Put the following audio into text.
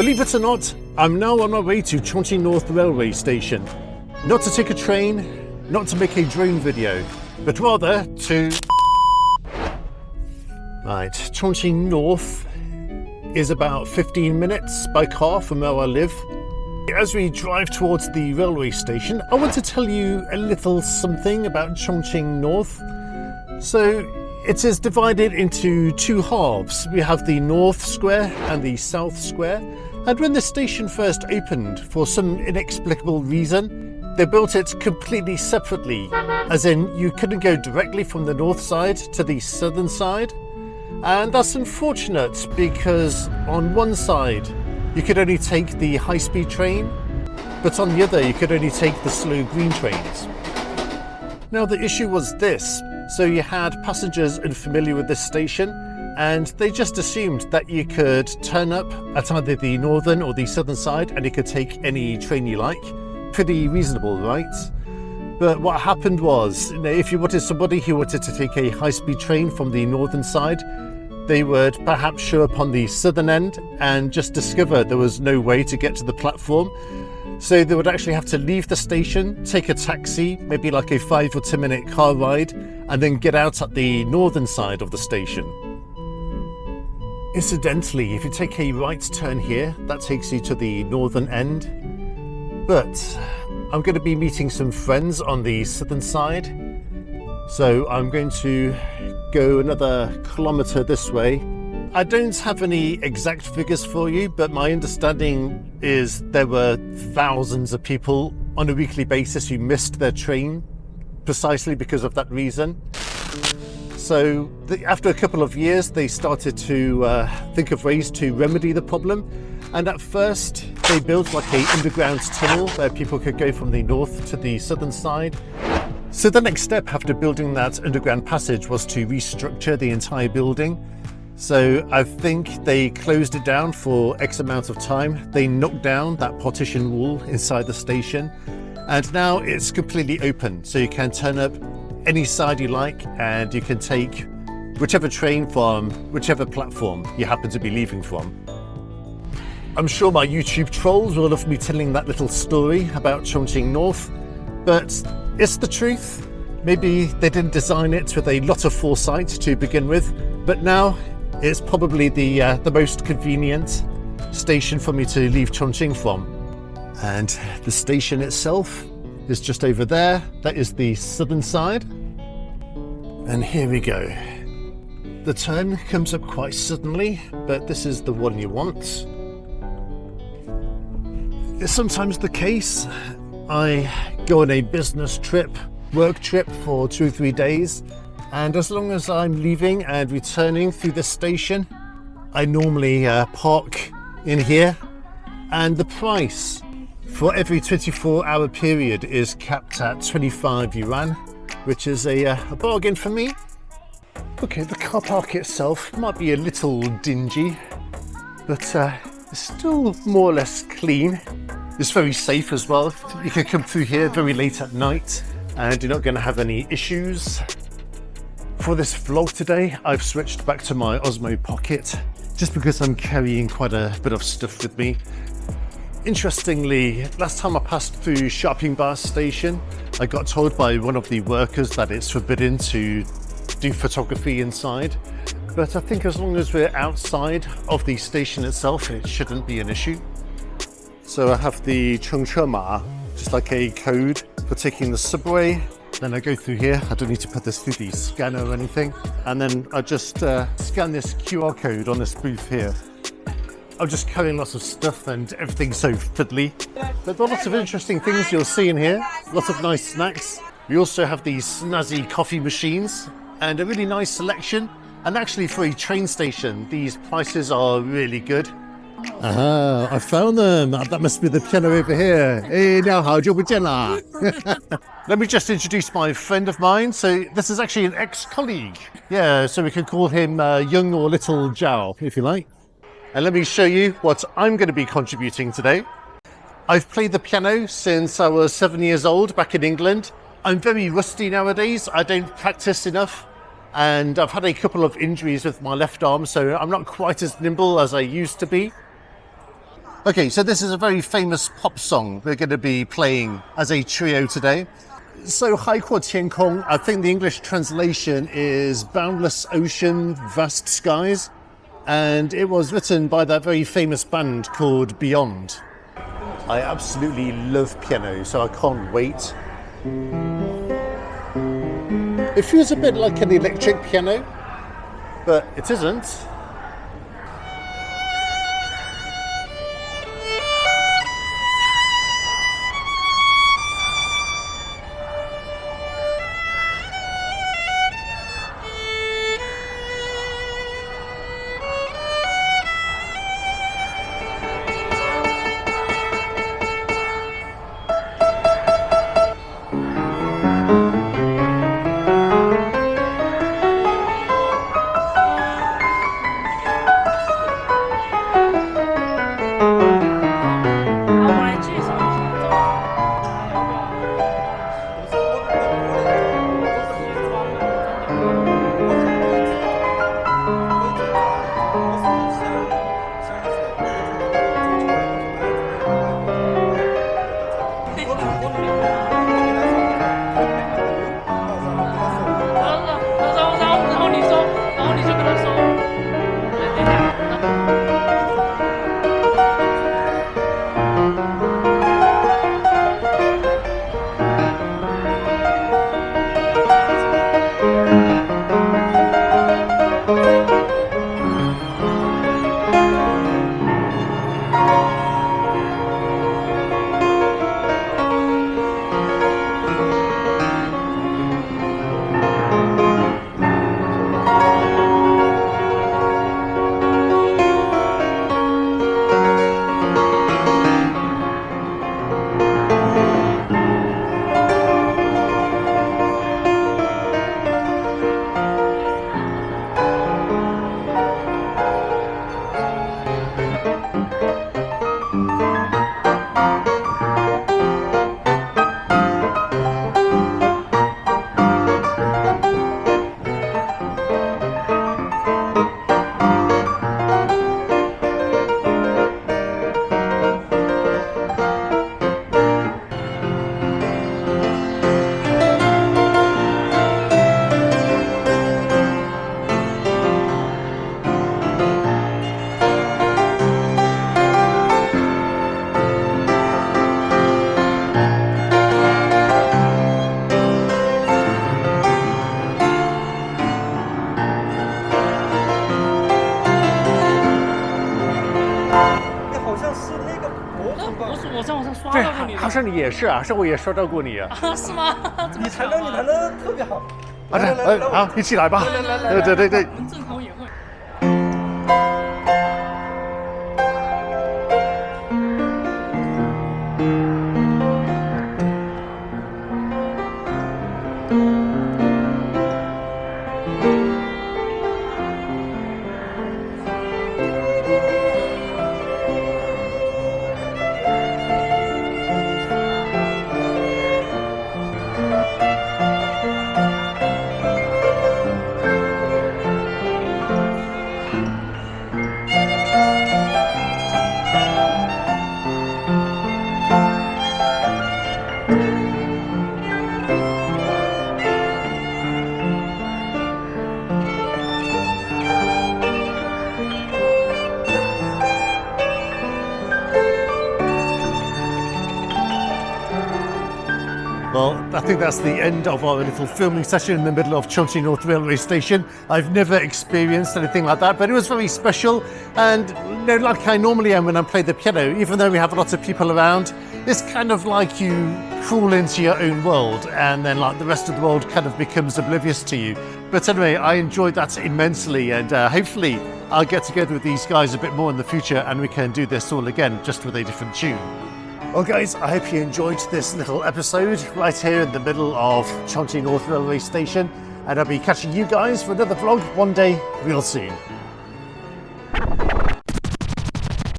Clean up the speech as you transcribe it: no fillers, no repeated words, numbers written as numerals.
Believe it or not, I'm now on my way to Chongqing North Railway Station. Not to take a train, not to make a drone video, but rather to... Right, Chongqing North is about 15 minutes by car from where I live. As we drive towards the railway station, I want to tell you a little something about Chongqing North. So it is divided into two halves. We have the North Square and the South Square. And when the station first opened, for some inexplicable reason, they built it completely separately. As in, you couldn't go directly from the north side to the southern side. And that's unfortunate because on one side, you could only take the high-speed train, but on the other, you could only take the slow green trains. Now, the issue was this. So you had passengers unfamiliar with this station, and they just assumed that you could turn up at either the northern or the southern side and you could take any train you like. Pretty reasonable, right? But what happened was, if you wanted somebody who wanted to take a high-speed train from the northern side, they would perhaps show up on the southern end and just discover there was no way to get to the platform. So they would actually have to leave the station, take a taxi, maybe like a 5 or 10 minute car ride, and then get out at the northern side of the station. Incidentally, if you take a right turn here, that takes you to the northern end. But I'm going to be meeting some friends on the southern side. So I'm going to go another kilometre this way. I don't have any exact figures for you, but my understanding is there were thousands of people on a weekly basis who missed their train precisely because of that reason. So after a couple of years, they started to think of ways to remedy the problem. And at first, they built like an underground tunnel where people could go from the north to the southern side. So the next step after building that underground passage was to restructure the entire building. So I think they closed it down for X amount of time. They knocked down that partition wall inside the station, and now it's completely open. So you can turn up any side you like, and you can take whichever train from whichever platform you happen to be leaving from. I'm sure my YouTube trolls will love me telling that little story about Chongqing North, but it's the truth. Maybe they didn't design it with a lot of foresight to begin with, but now it's probably the most convenient station for me to leave Chongqing from. And the station itself is just over there. That is the southern side. And here we go. The turn comes up quite suddenly, but this is the one you want. It's sometimes the case. I go on a business trip, work trip for 2 or 3 days. And as long as I'm leaving and returning through this station, I normally park in here. And the price for every 24-hour period is capped at 25 yuan, which is a bargain for me. Okay, the car park itself might be a little dingy, but it's still more or less clean. It's very safe as well. You can come through here very late at night and you're not going to have any issues. For this vlog today, I've switched back to my Osmo Pocket just because I'm carrying quite a bit of stuff with me. Interestingly, last time I passed through Shopping Bar Station, I got told by one of the workers that it's forbidden to do photography inside. But I think as long as we're outside of the station itself, it shouldn't be an issue. So I have the Chongqing, just like a code for taking the subway. Then I go through here. I don't need to put this through the scanner or anything. And then I just scan this QR code on this booth here. I'm just carrying lots of stuff and everything's so fiddly. But there are lots of interesting things you'll see in here. Lots of nice snacks. We also have these snazzy coffee machines and a really nice selection. And actually for a train station, these prices are really good. Aha, I found them. That must be the piano over here. Hey, now how do you Let me just introduce my friend of mine. So this is actually an ex-colleague. Yeah, so we can call him Young or Little Zhao, if you like. And let me show you what I'm going to be contributing today. I've played the piano since I was 7 years old back in England. I'm very rusty nowadays. I don't practice enough. And I've had a couple of injuries with my left arm, so I'm not quite as nimble as I used to be. Okay, so this is a very famous pop song we're going to be playing as a trio today. So 海阔天空, I think the English translation is boundless ocean, vast skies. And it was written by that very famous band called Beyond. I absolutely love piano, so I can't wait. It feels a bit like an electric piano, but it isn't.好像你也是啊，上回也刷到过你啊。啊，是吗？你弹的特别好。好，一起来吧。对。我们正好也会。Well, I think that's the end of our little filming session in the middle of Chongqing North Railway Station. I've never experienced anything like that, but it was very special. And you know, like I normally am when I play the piano, even though we have lots of people around, it's kind of like you crawl into your own world and then like the rest of the world kind of becomes oblivious to you. But anyway, I enjoyed that immensely, and hopefully I'll get together with these guys a bit more in the future and we can do this all again, just with a different tune. Well guys, I hope you enjoyed this little episode right here in the middle of Chongqing North Railway Station, and I'll be catching you guys for another vlog one day real soon.